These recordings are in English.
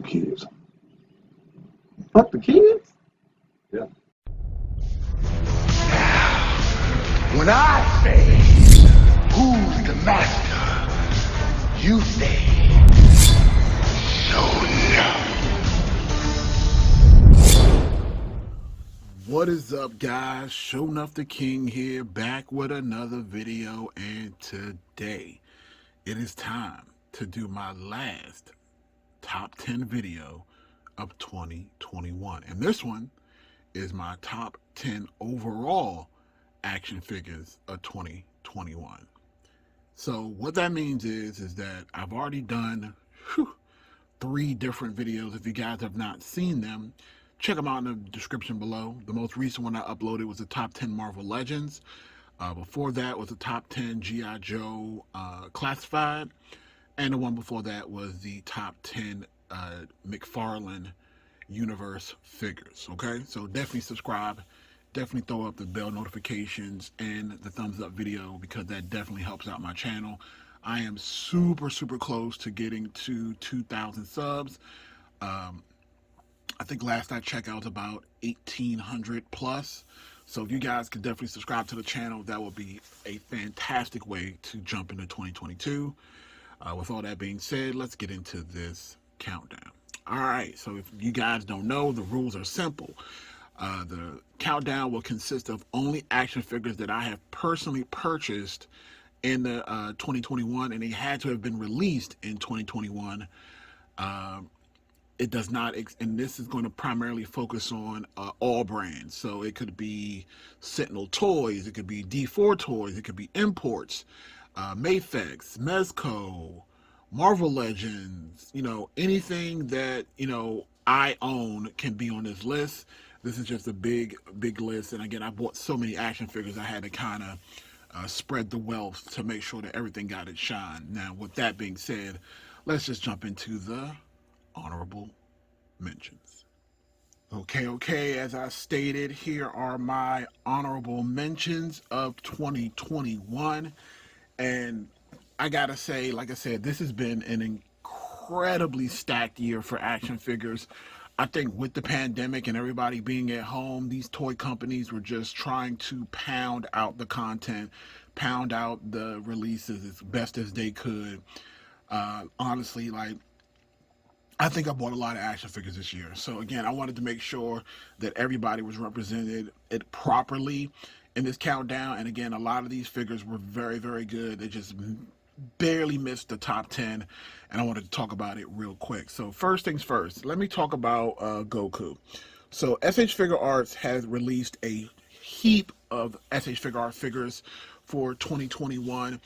kids. Fuck the kids? Yeah. When I say, who's the master? You say, What is up, guys? Show Enough the King here, back with another video, and today it is time to do my last top 10 video of 2021, and this one is my top 10 overall action figures of 2021. So what that means is that I've already done 3 different videos. If you guys have not seen them, check them out in the description below. The most recent one I uploaded was the top 10 Marvel Legends. Before that was the top 10 G.I. Joe Classified. And the one before that was the top 10 McFarlane Universe figures. Okay, so definitely subscribe. Definitely throw up the bell notifications and the thumbs up video, because that definitely helps out my channel. I am super close to getting to 2,000 subs. I think last I checked out was about 1,800 plus. So if you guys could definitely subscribe to the channel, that would be a fantastic way to jump into 2022. With all that being said, let's get into this countdown. All right, so if you guys don't know, the rules are simple. The countdown will consist of only action figures that I have personally purchased in the 2021, and they had to have been released in 2021. It does not, and this is going to primarily focus on all brands. So it could be Sentinel Toys, it could be D4 Toys, it could be imports, Mafex, Mezco, Marvel Legends, you know, anything that, you know, I own can be on this list. This is just a big list. And again, I bought so many action figures, I had to kind of spread the wealth to make sure that everything got its shine. Now, with that being said, let's just jump into the honorable mentions. Okay, as I stated, here are my honorable mentions of 2021. And I gotta say, like I said, this has been an incredibly stacked year for action figures. I think with the pandemic and everybody being at home, these toy companies were just trying to pound out the content, pound out the releases as best as they could. Honestly, like, I think I bought a lot of action figures this year. So again, I wanted to make sure that everybody was represented it properly in this countdown. And again, a lot of these figures were very good. They just barely missed the top 10, and I wanted to talk about it real quick. So first things first, let me talk about Goku. So SH Figure Arts has released a heap of SH Figure Art figures for 2021.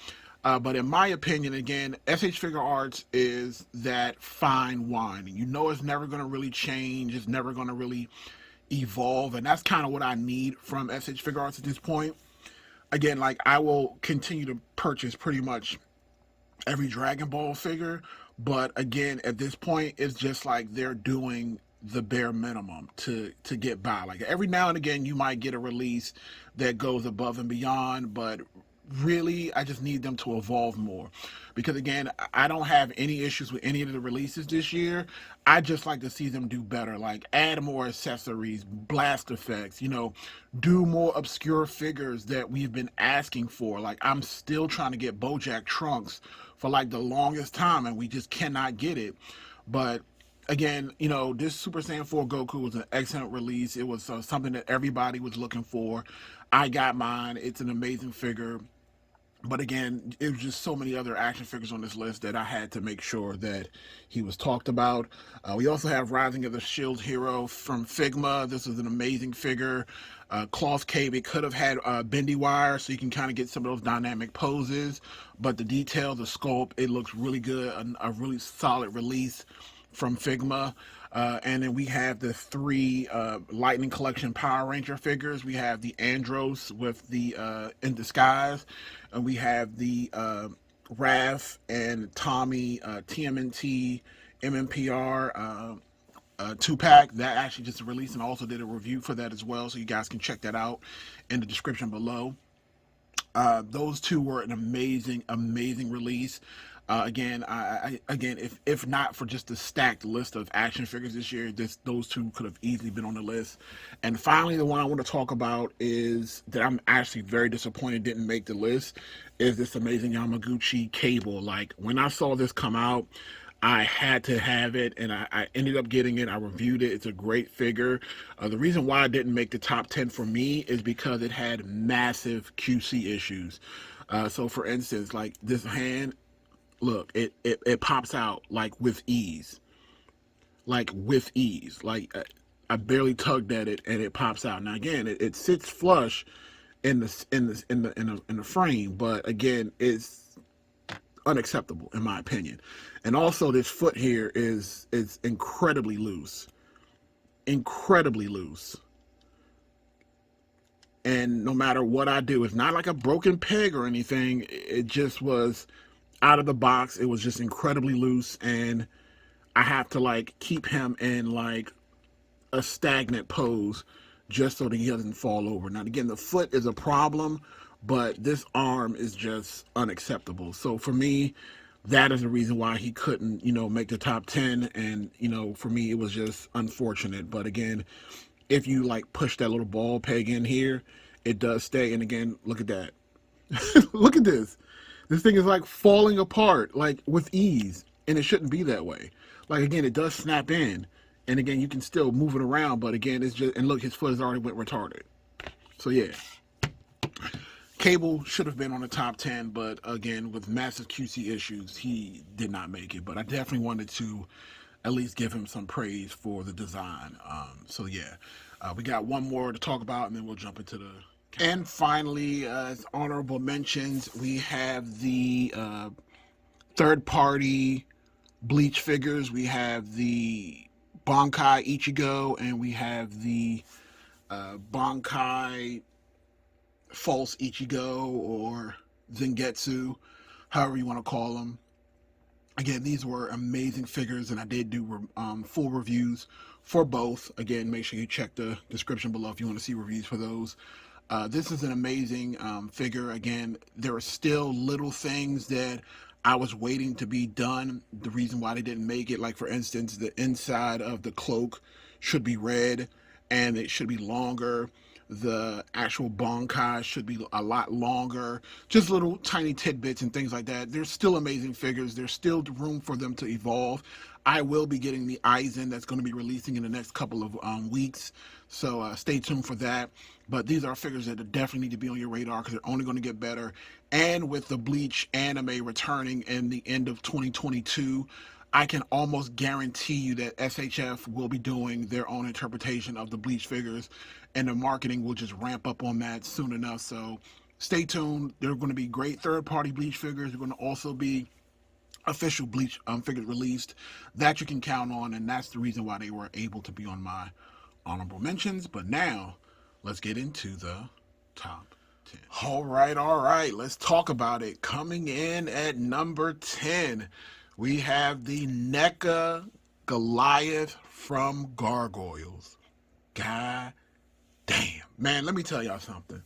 But in my opinion, again, SH Figure Arts is that fine wine. You know it's never going to really change. It's never going to really evolve. And that's kind of what I need from SH Figure Arts at this point. Again, like, I will continue to purchase pretty much every Dragon Ball figure. But again, at this point, it's just like they're doing the bare minimum to get by. Like, every now and again, you might get a release that goes above and beyond, but really, I just need them to evolve more, because again, I don't have any issues with any of the releases this year. I just like to see them do better, like add more accessories, blast effects, you know, do more obscure figures that we've been asking for. Like, I'm still trying to get BoJack Trunks for like the longest time, and we just cannot get it. But again, you know, this Super Saiyan 4 Goku was an excellent release. It was something that everybody was looking for. I got mine. It's an amazing figure. But again, it was just so many other action figures on this list that I had to make sure that he was talked about. We also have Rising of the Shield Hero from Figma. This is an amazing figure. Cloth cape. It could have had bendy wire, so you can kind of get some of those dynamic poses. But the detail, the sculpt, it looks really good. A really solid release from Figma. And then we have the 3 Lightning Collection Power Ranger figures. We have the Andros with the In Disguise, and we have the Raph and Tommy TMNT MMPR 2-pack that actually just released, and I also did a review for that as well, so you guys can check that out in the description below. Those 2 were an amazing release. Again, if not for just the stacked list of action figures this year, those two could have easily been on the list. And finally, the one I want to talk about is that I'm actually very disappointed didn't make the list, is this amazing Yamaguchi Cable. Like, when I saw this come out, I had to have it, and I ended up getting it. I reviewed it. It's a great figure. The reason why it didn't make the top 10 for me is because it had massive QC issues. So, for instance, like this hand, look, it pops out like with ease. Like with ease. Like I barely tugged at it and it pops out. Now again, it sits flush in the frame, but again, it's unacceptable in my opinion. And also this foot here is incredibly loose. Incredibly loose. And no matter what I do, it's not like a broken peg or anything. It just was out of the box. It was just incredibly loose, and I have to like keep him in like a stagnant pose just so that he doesn't fall over. Now again, the foot is a problem, but this arm is just unacceptable. So for me, that is the reason why he couldn't, make the top 10. And, for me, it was just unfortunate. But again, if you like push that little ball peg in here, it does stay. And again, look at that. Look at this. This thing is like falling apart, like with ease. And it shouldn't be that way. Like, again, it does snap in. And again, you can still move it around. But again, it's just, and look, his foot has already went retarded. So yeah. Cable should have been on the top 10, but again, with massive QC issues, he did not make it. But I definitely wanted to at least give him some praise for the design. So yeah, we got one more to talk about, and then we'll jump into the... And finally, as honorable mentions, we have the third-party Bleach figures. We have the Bankai Ichigo, and we have the Bankai False Ichigo or Zengetsu, however you want to call them. Again, these were amazing figures, and I did do full reviews for both. Again, make sure you check the description below if you want to see reviews for those. This is an amazing figure. Again, there are still little things that I was waiting to be done. The reason why they didn't make it, like for instance, the inside of the cloak should be red and it should be longer. The actual Bankai should be a lot longer. Just little tiny tidbits and things like that. They're still amazing figures. There's still room for them to evolve. I will be getting the Aizen that's going to be releasing in the next couple of weeks. So stay tuned for that. But these are figures that definitely need to be on your radar because they're only going to get better. And with the Bleach anime returning in the end of 2022, I can almost guarantee you that SHF will be doing their own interpretation of the Bleach figures, and the marketing will just ramp up on that soon enough. So stay tuned. There are going to be great third-party Bleach figures. There are going to also be official Bleach figures released that you can count on, and that's the reason why they were able to be on my honorable mentions. But now, let's get into the top 10. All right. Let's talk about it. Coming in at number 10, we have the Neca Goliath from Gargoyles. God damn. Man, let me tell y'all something.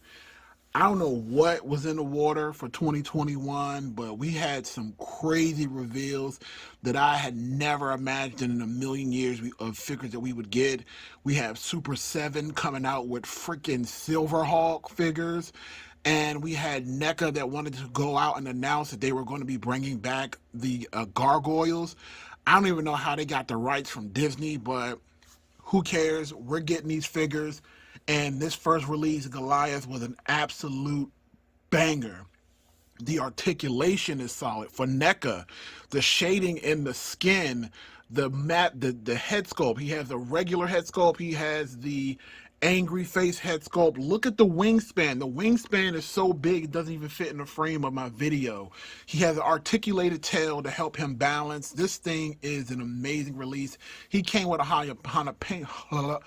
I don't know what was in the water for 2021, but we had some crazy reveals that I had never imagined in a million years of figures that we would get. We have Super 7 coming out with freaking Silverhawk figures. And we had Neca that wanted to go out and announce that they were going to be bringing back the Gargoyles. I don't even know how they got the rights from Disney, but who cares? We're getting these figures. And this first release, Goliath, was an absolute banger. The articulation is solid. For Neca, the shading in the skin, the head sculpt. He has a regular head sculpt. He has the angry face head sculpt. Look at the wingspan. The wingspan is so big it doesn't even fit in the frame of my video. He has an articulated tail to help him balance. This thing is an amazing release. He came with a jalapeno.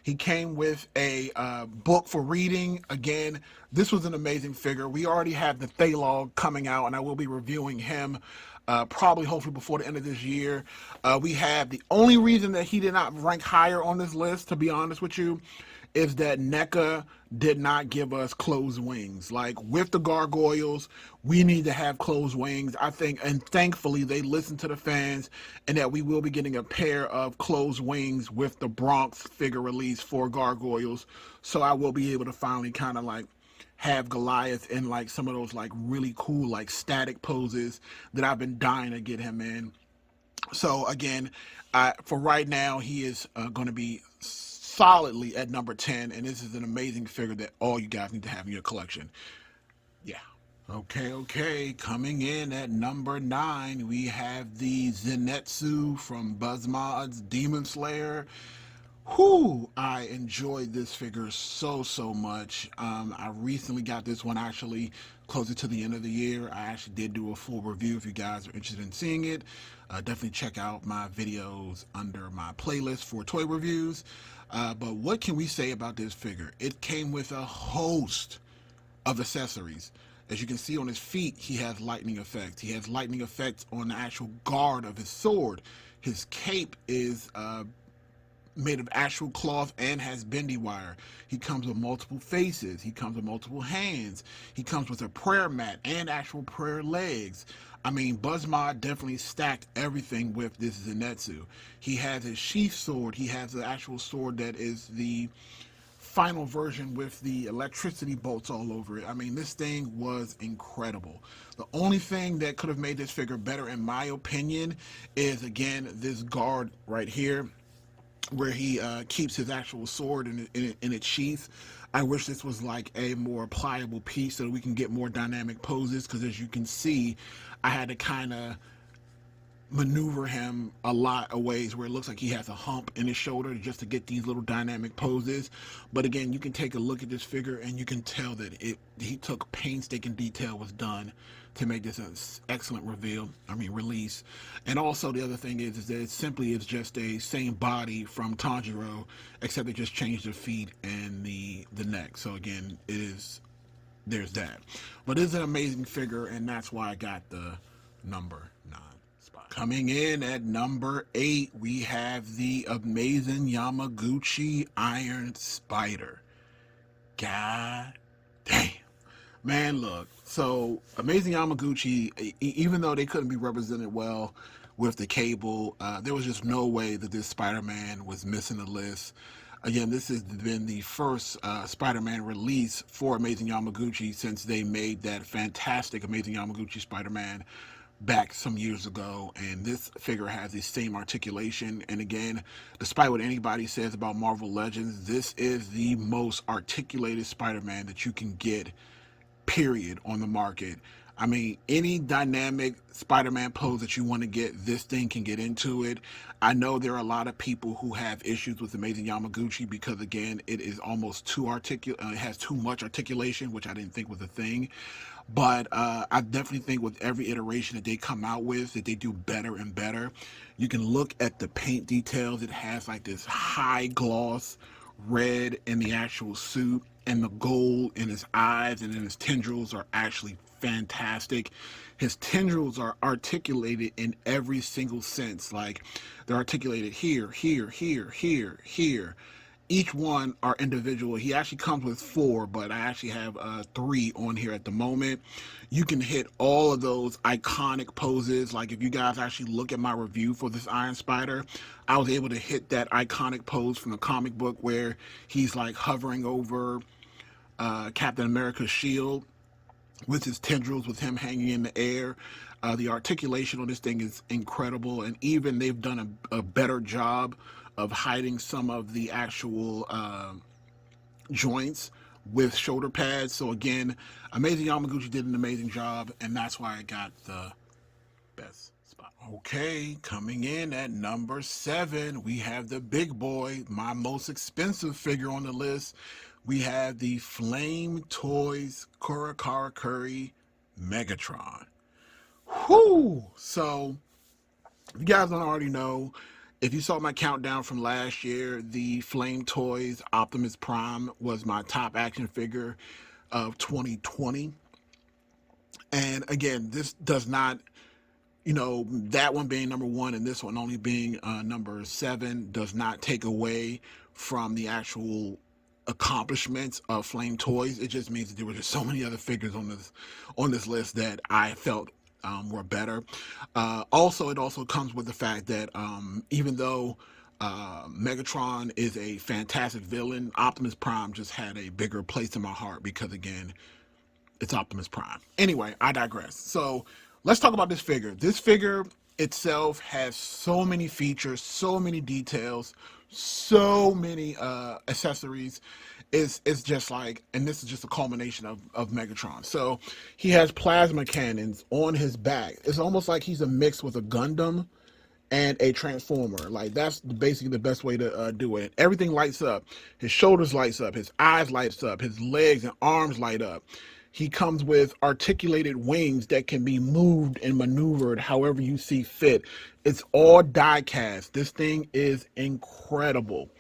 He came with a book for reading. Again, this was an amazing figure. We already have the Thalog coming out, and I will be reviewing him hopefully before the end of this year. We have the only reason that he did not rank higher on this list, to be honest with you, is that Neca did not give us closed wings. Like with the Gargoyles, we need to have closed wings. I think, and thankfully they listened to the fans, and that we will be getting a pair of closed wings with the Bronx figure release for Gargoyles. So I will be able to finally kind of like have Goliath in like some of those like really cool like static poses that I've been dying to get him in. So again, for right now, he is going to be solidly at number 10, and this is an amazing figure that all you guys need to have in your collection. Yeah. Okay. Coming in at number 9, we have the Zenitsu from BuzzMod's Demon Slayer. Whoo, I enjoyed this figure so much. I recently got this one actually closer to the end of the year. I actually did do a full review if you guys are interested in seeing it. Definitely check out my videos under my playlist for toy reviews. But what can we say about this figure? It came with a host of accessories. As you can see on his feet, he has lightning effects. He has lightning effects on the actual guard of his sword. His cape is made of actual cloth and has bendy wire. He comes with multiple faces. He comes with multiple hands. He comes with a prayer mat and actual prayer legs. I mean, BuzzMod definitely stacked everything with this Zenitsu. He has his sheath sword. He has the actual sword that is the final version with the electricity bolts all over it. I mean, this thing was incredible. The only thing that could have made this figure better, in my opinion, is, again, this guard right here, where he keeps his actual sword in its sheath. I wish this was like a more pliable piece so that we can get more dynamic poses, because as you can see, I had to kind of maneuver him a lot of ways where it looks like he has a hump in his shoulder just to get these little dynamic poses. But again, you can take a look at this figure and you can tell that he took painstaking detail was done to make this an excellent release. And also the other thing is that it simply is just a same body from Tanjiro, except they just changed the feet and the neck. So again, there's that. But it's an amazing figure, and that's why I got the number 9 spot. Coming in at number 8, we have the amazing Yamaguchi Iron Spider. God damn. Man, look, so Amazing Yamaguchi, even though they couldn't be represented well with the Cable, there was just no way that this Spider-Man was missing the list. Again, this has been the first Spider-Man release for Amazing Yamaguchi since they made that fantastic Amazing Yamaguchi Spider-Man back some years ago, and this figure has the same articulation. And again, despite what anybody says about Marvel Legends, this is the most articulated Spider-Man that you can get, period, on the market. I mean, any dynamic Spider-Man pose that you want to get, this thing can get into it. I know there are a lot of people who have issues with Amazing Yamaguchi because, again, it is almost too articulate. It has too much articulation, which I didn't think was a thing. But I definitely think with every iteration that they come out with, that they do better and better. You can look at the paint details. It has like this high gloss red in the actual suit, and the gold in his eyes and in his tendrils are actually fantastic. His tendrils are articulated in every single sense. Like, they're articulated here, here, here, here, here. Each one are individual. He actually comes with 4, but I actually have 3 on here at the moment. You can hit all of those iconic poses. Like, if you guys actually look at my review for this Iron Spider, I was able to hit that iconic pose from the comic book where he's like hovering over Captain America's shield with his tendrils, with him hanging in the air. The articulation on this thing is incredible, and even they've done a better job of hiding some of the actual joints with shoulder pads. So again, Amazing Yamaguchi did an amazing job, and that's why I got the best spot. Okay, coming in at number 7, we have the big boy, my most expensive figure on the list. We have the Flame Toys Kurokara Curry Megatron. Whoo! So, if you guys don't already know, if you saw my countdown from last year, the Flame Toys Optimus Prime was my top action figure of 2020. And again, this does not, that one being number 1 and this one only being number 7 does not take away from the actual accomplishments of Flame Toys. It just means that there were just so many other figures on this list that I felt were better. Also, it also comes with the fact that even though Megatron is a fantastic villain, Optimus Prime just had a bigger place in my heart because, again, it's Optimus Prime. Anyway, I digress. So let's talk about this figure. This figure itself has so many features, so many details, so many accessories. It's just like, and this is just a culmination of Megatron. So he has plasma cannons on his back. It's almost like he's a mix with a Gundam and a Transformer. Like, that's basically the best way to do it. Everything lights up. His shoulders lights up, his eyes lights up, his legs and arms light up. He comes with articulated wings that can be moved and maneuvered however you see fit. It's all die cast. This thing is incredible.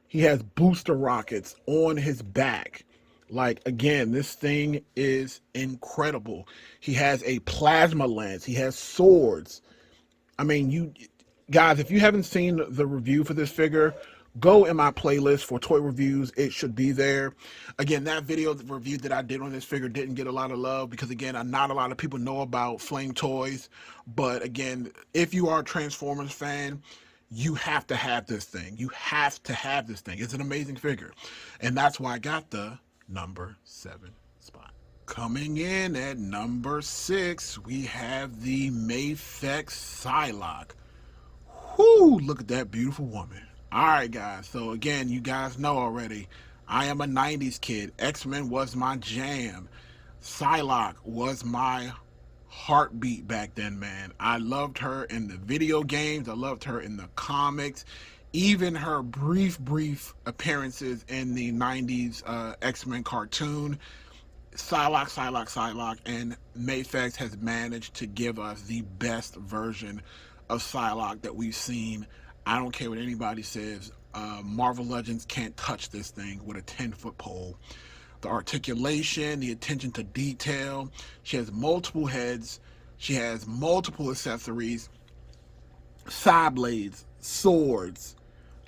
He has booster rockets on his back. Like, again, this thing is incredible. He has a plasma lance. He has swords. I mean, you guys, if you haven't seen the review for this figure, go in my playlist for toy reviews. It should be there. Again, that video, the review that I did on this figure didn't get a lot of love because, again, not a lot of people know about Flame Toys. But again, if you are a Transformers fan, you have to have this thing. You have to have this thing. It's an amazing figure. And that's why I got the number 7 spot. Coming in at number 6, we have the Mafex Psylocke. Whoo, look at that beautiful woman. Alright guys, so again, you guys know already, I am a 90s kid. X-Men was my jam. Psylocke was my heartbeat back then, man. I loved her in the video games. I loved her in the comics. Even her brief appearances in the 90s X-Men cartoon. Psylocke, and Mafex has managed to give us the best version of Psylocke that we've seen. I don't care what anybody says. Marvel Legends can't touch this thing with a 10-foot pole. The articulation, the attention to detail. She has multiple heads. She has multiple accessories. Side blades, swords.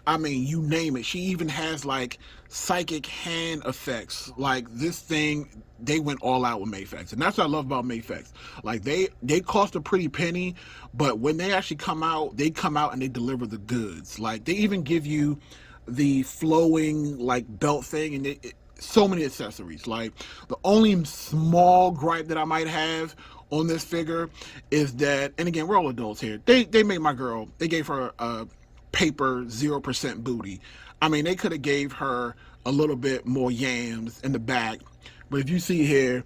I mean, you name it. She even has like psychic hand effects. Like, this thing, they went all out with Mafex, and that's what I love about Mafex. Like, they cost a pretty penny, but when they actually come out, they come out and they deliver the goods. Like, they even give you the flowing like belt thing, and so many accessories. Like, the only small gripe that I might have on this figure is that, and again, we're all adults here, they made my girl, they gave her a paper 0% booty. I mean, they could have gave her a little bit more yams in the back, but if you see here,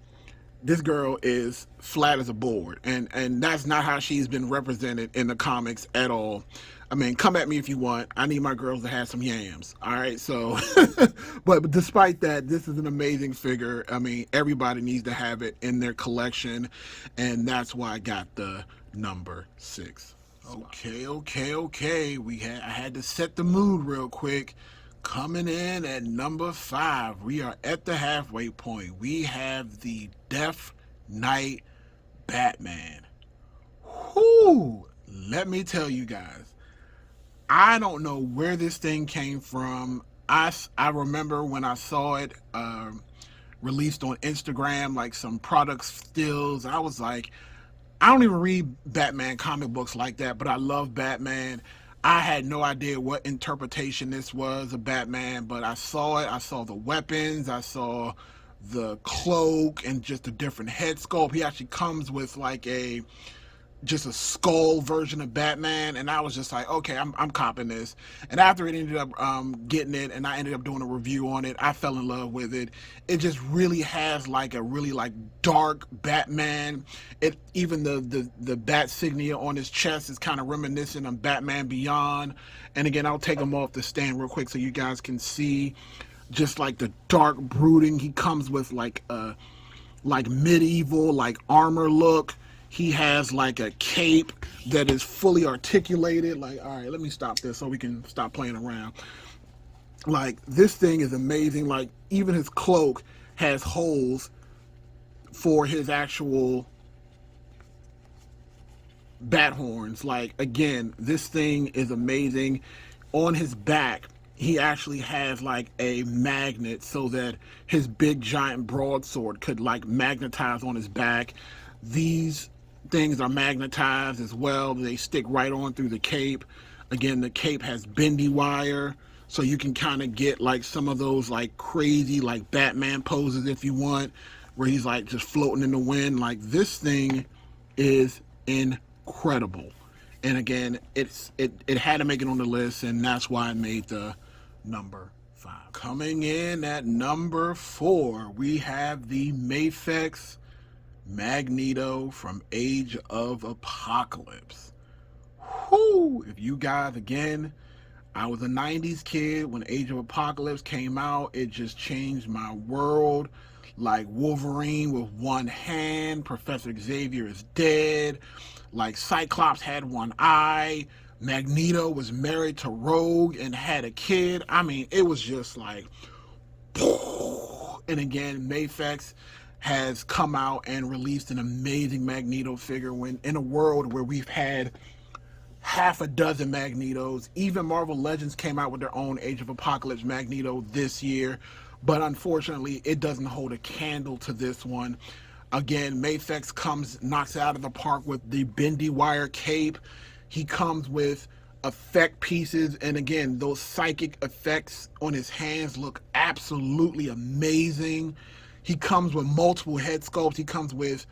this girl is flat as a board, and that's not how she's been represented in the comics at all. I mean, come at me if you want. I need my girls to have some yams. All right, so, but despite that, this is an amazing figure. I mean, everybody needs to have it in their collection, and that's why I got the number 6. Okay. I had to set the mood real quick. Coming in at number 5, we are at the halfway point. We have the Death Knight Batman. Whoo! Let me tell you guys, I don't know where this thing came from. I remember when I saw it released on Instagram, like some product stills. I was like, I don't even read Batman comic books like that, but I love Batman. I had no idea what interpretation this was of Batman, but I saw it. I saw the weapons. I saw the cloak and just a different head sculpt. He actually comes with like just a skull version of Batman, and I was just like, okay, I'm copping this. And after it ended up getting it, and I ended up doing a review on it, I fell in love with it. It just really has like a really like dark Batman. It even the bat signia on his chest is kind of reminiscent of Batman Beyond. And again, I'll take him off the stand real quick so you guys can see just like the dark brooding. He comes with like a medieval like armor look. He has like a cape that is fully articulated. Like, all right, let me stop this so we can stop playing around. Like, this thing is amazing. Like, even his cloak has holes for his actual bat horns. Like, again, this thing is amazing. On his back, he actually has like a magnet so that his big giant broadsword could like magnetize on his back. These things are magnetized as well. They stick right on through the cape. Again, the cape has bendy wire, so you can kind of get like some of those like crazy like Batman poses if you want, where he's like just floating in the wind. Like, this thing is incredible. And again, it had to make it on the list, and that's why I made the number 5. Coming in at number 4, we have the Mafex Magneto from Age of Apocalypse. Whoo! If you guys, again, I was a 90s kid when Age of Apocalypse came out. It just changed my world. Like Wolverine with one hand, Professor Xavier is dead, like Cyclops had one eye, Magneto was married to Rogue and had a kid. I mean, it was just like, and again, Mafex has come out and released an amazing Magneto figure when in a world where we've had half a dozen Magnetos. Even Marvel Legends came out with their own Age of Apocalypse Magneto this year, but unfortunately it doesn't hold a candle to this one. Again, Mafex knocks it out of the park with the bendy wire cape. He comes with effect pieces, and again, those psychic effects on his hands look absolutely amazing. He comes with multiple head sculpts. He comes with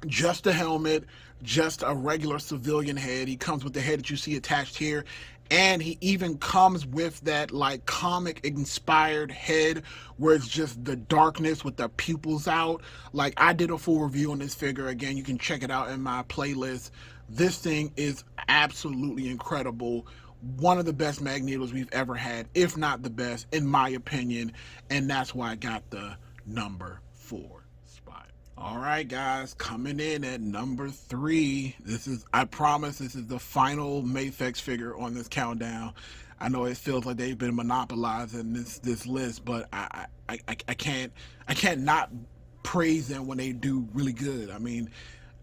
just a helmet, just a regular civilian head. He comes with the head that you see attached here, and he even comes with that like comic inspired head where it's just the darkness with the pupils out. Like, I did a full review on this figure. Again, you can check it out in my playlist. This thing is absolutely incredible. One of the best Magnetos we've ever had, if not the best, in my opinion, and that's why I got the number 4 spot. All right, guys, coming in at number 3. I promise this is the final Mafex figure on this countdown. I know it feels like they've been monopolizing this list, but I can't not praise them when they do really good. I mean,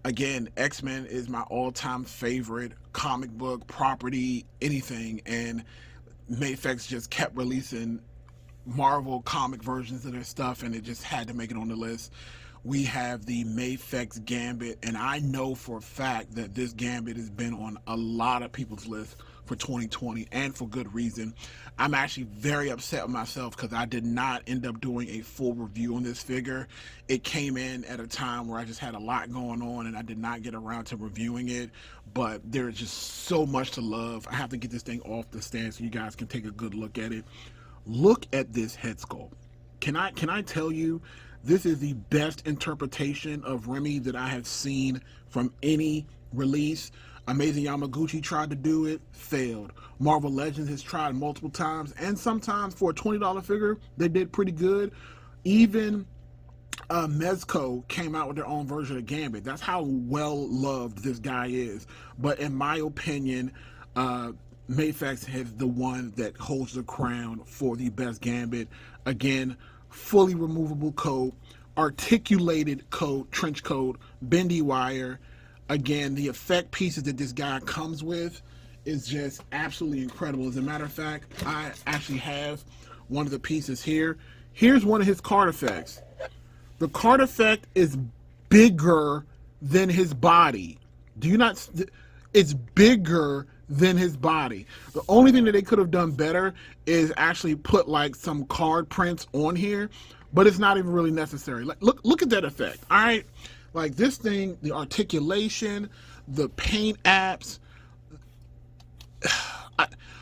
again, X-Men is my all-time favorite comic book property, anything, and Mafex just kept releasing Marvel comic versions of their stuff, and it just had to make it on the list. We have the Mayfax Gambit, and I know for a fact that this Gambit has been on a lot of people's lists for 2020, and for good reason. I'm actually very upset with myself because I did not end up doing a full review on this figure. It came in at a time where I just had a lot going on, and I did not get around to reviewing it, but there's just so much to love. I have to get this thing off the stand so you guys can take a good look at it. Look at this head sculpt. Can I tell you, this is the best interpretation of Remy that I have seen from any release. Amazing Yamaguchi tried to do it, failed. Marvel Legends has tried multiple times, and sometimes for a $20 figure, they did pretty good. Even Mezco came out with their own version of Gambit. That's how well loved this guy is. But in my opinion, Mafex is the one that holds the crown for the best Gambit. Again, fully removable coat, articulated coat, trench coat, bendy wire. Again, the effect pieces that this guy comes with is just absolutely incredible. As a matter of fact, I actually have one of the pieces here. Here's one of his card effects. The card effect is bigger than his body. Do you not? It's bigger than his body. The only thing that they could have done better is actually put like some card prints on here, but it's not even really necessary. Like, look at that effect. All right, like this thing, the articulation, the paint apps.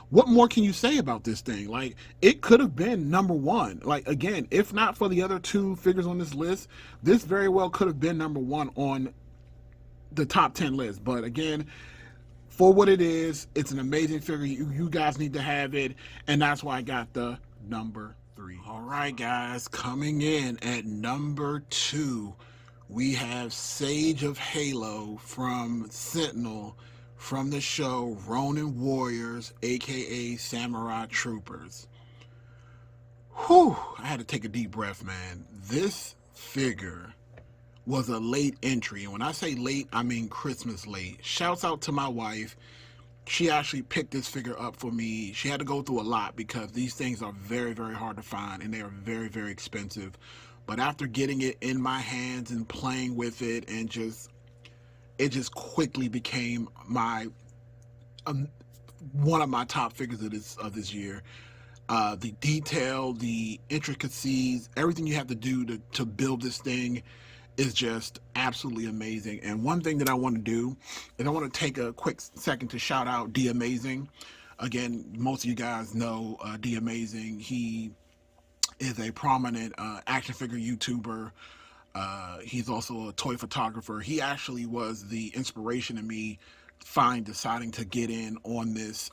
What more can you say about this thing? Like, it could have been number 1. Like, again, if not for the other 2 figures on this list, this very well could have been number 1 on the top 10 list. But again, for what it is, it's an amazing figure. You guys need to have it, and that's why I got the number 3. All right, guys, coming in at number 2, we have Sage of Halo from Sentinel, from the show Ronin Warriors, aka Samurai Troopers. Whew, I had to take a deep breath, man. This figure was a late entry, and when I say late, I mean Christmas late. Shouts out to my wife. she actually picked this figure up for me. She had to go through a lot because these things are very, very hard to find and they are very, very expensive. But after getting it in my hands and playing with it, and it just quickly became my one of my top figures of this year. The detail, the intricacies, everything you have to do to build this thing is just absolutely amazing. And one thing that I want to do is I want to take a quick second to shout out D Amazing. Again, most of you guys know D Amazing. He is a prominent action figure YouTuber. He's also a toy photographer. He actually was the inspiration in me deciding to get in on this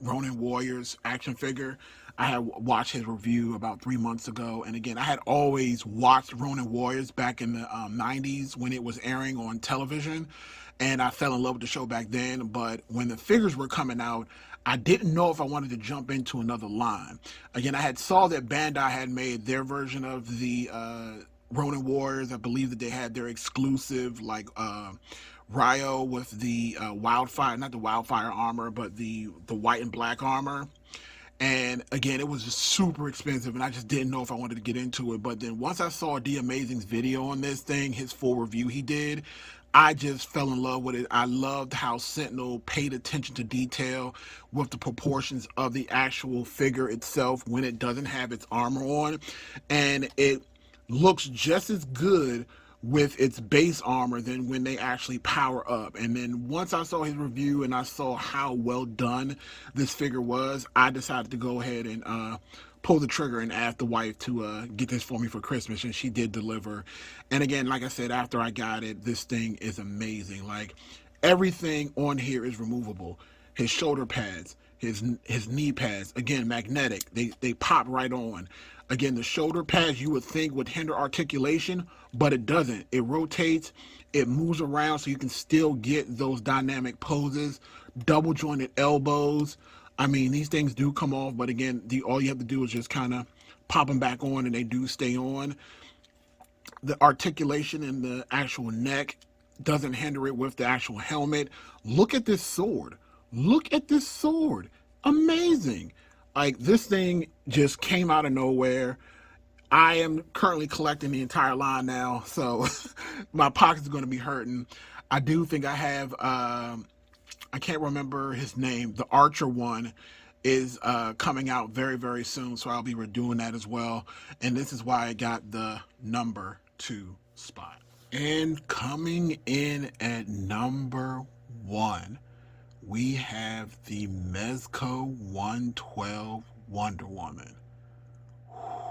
Ronin Warriors action figure. I had watched his review about 3 months ago, and again, I had always watched Ronin Warriors back in the 90s when it was airing on television, and I fell in love with the show back then. But when the figures were coming out, I didn't know if I wanted to jump into another line. Again, I had saw that Bandai had made their version of the Ronin Warriors. I believe that they had their exclusive, like Ryo with the wildfire, not the wildfire armor, but the white and black armor. And again, it was just super expensive, and I just didn't know if I wanted to get into it. But then once I saw D Amazing's video on this thing, his full review he did, I just fell in love with it. I loved how Sentinel paid attention to detail with the proportions of the actual figure itself when it doesn't have its armor on. And it looks just as good with its base armor than when they actually power up. And then once I saw his review and I saw how well done this figure was, I decided to go ahead and pull the trigger and ask the wife to get this for me for Christmas, and she did deliver. And again, like I said, after I got it, this thing is amazing. Like, everything on here is removable. His shoulder pads, his knee pads, again, magnetic. They pop right on. Again, the shoulder pads you would think would hinder articulation, but it doesn't. It rotates, it moves around, so you can still get those dynamic poses. Double jointed elbows. I mean, these things do come off, but again, all you have to do is just kind of pop them back on, and they do stay on. The articulation in the actual neck doesn't hinder it with the actual helmet. Look at this sword. Look at this sword. Amazing. Like, this thing just came out of nowhere. I am currently collecting the entire line now, so my pocket's going to be hurting. I do think I have, I can't remember his name. The Archer one is coming out very, very soon, so I'll be redoing that as well. And this is why I got the number 2 spot. And coming in at number 1, we have the Mezco 112 Wonder Woman.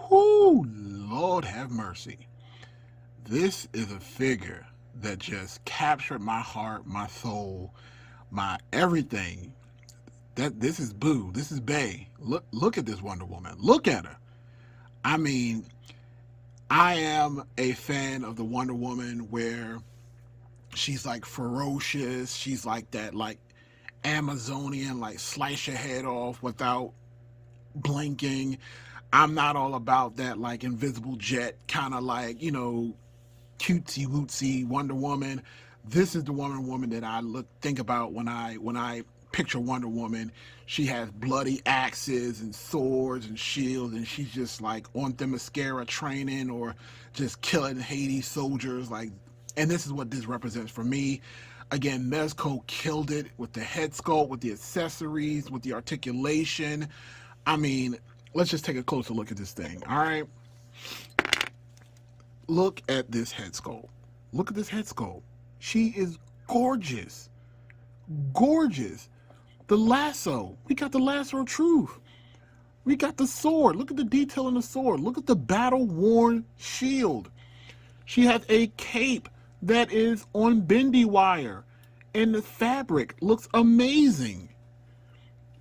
Whoo, Lord have mercy. This is a figure that just captured my heart, my soul, my everything. This is Boo. This is Bae. Look at this Wonder Woman. Look at her. I mean, I am a fan of the Wonder Woman where she's like ferocious. She's like that, like Amazonian, like slice your head off without blinking. I'm not all about that, like invisible jet kind of, like, you know, cutesy wootsy Wonder Woman. This is the Wonder Woman that I think about when I picture Wonder Woman. She has bloody axes and swords and shields, and she's just like on Themyscira training or just killing Hades soldiers. Like, and this is what this represents for me. Again, Mezco killed it with the head sculpt, with the accessories, with the articulation. I mean, let's just take a closer look at this thing, all right? Look at this head sculpt. Look at this head sculpt. She is gorgeous. Gorgeous. The lasso. We got the lasso of truth. We got the sword. Look at the detail in the sword. Look at the battle-worn shield. She has a cape that is on bendy wire, and the fabric looks amazing.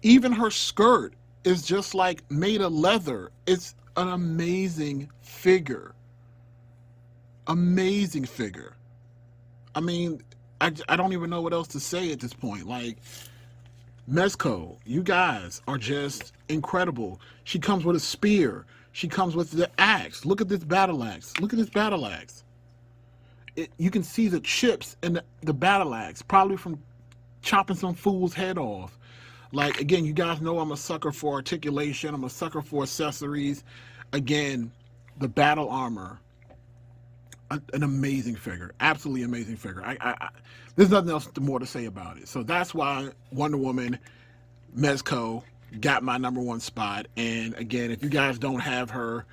Even her skirt is just like made of leather. It's an amazing figure. Amazing figure. I mean, I don't even know what else to say at this point. Like, Mezco, you guys are just incredible. She comes with a spear. She comes with the axe. Look at this battle axe. Look at this battle axe. You can see the chips in the battle axe, probably from chopping some fool's head off. Like, again, you guys know I'm a sucker for articulation. I'm a sucker for accessories. Again, the battle armor, an amazing figure, absolutely amazing figure. There's nothing else more to say about it. So that's why Wonder Woman Mezco got my #1 spot. And again, if you guys don't have her,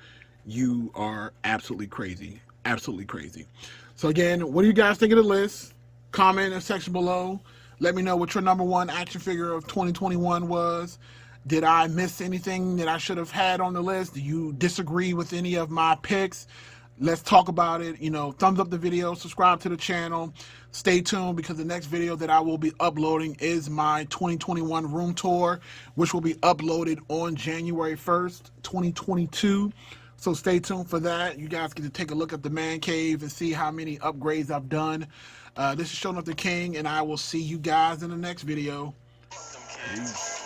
you are absolutely crazy. Absolutely crazy. So again, what do you guys think of the list? Comment in the section below. Let me know what your #1 action figure of 2021 was. Did I miss anything that I should have had on the list? Do you disagree with any of my picks? Let's talk about it. You know, thumbs up the video, subscribe to the channel. Stay tuned, because the next video that I will be uploading is my 2021 room tour, which will be uploaded on January 1st, 2022. So stay tuned for that. You guys get to take a look at the man cave and see how many upgrades I've done. This is Showing Up the King, and I will see you guys in the next video. Peace.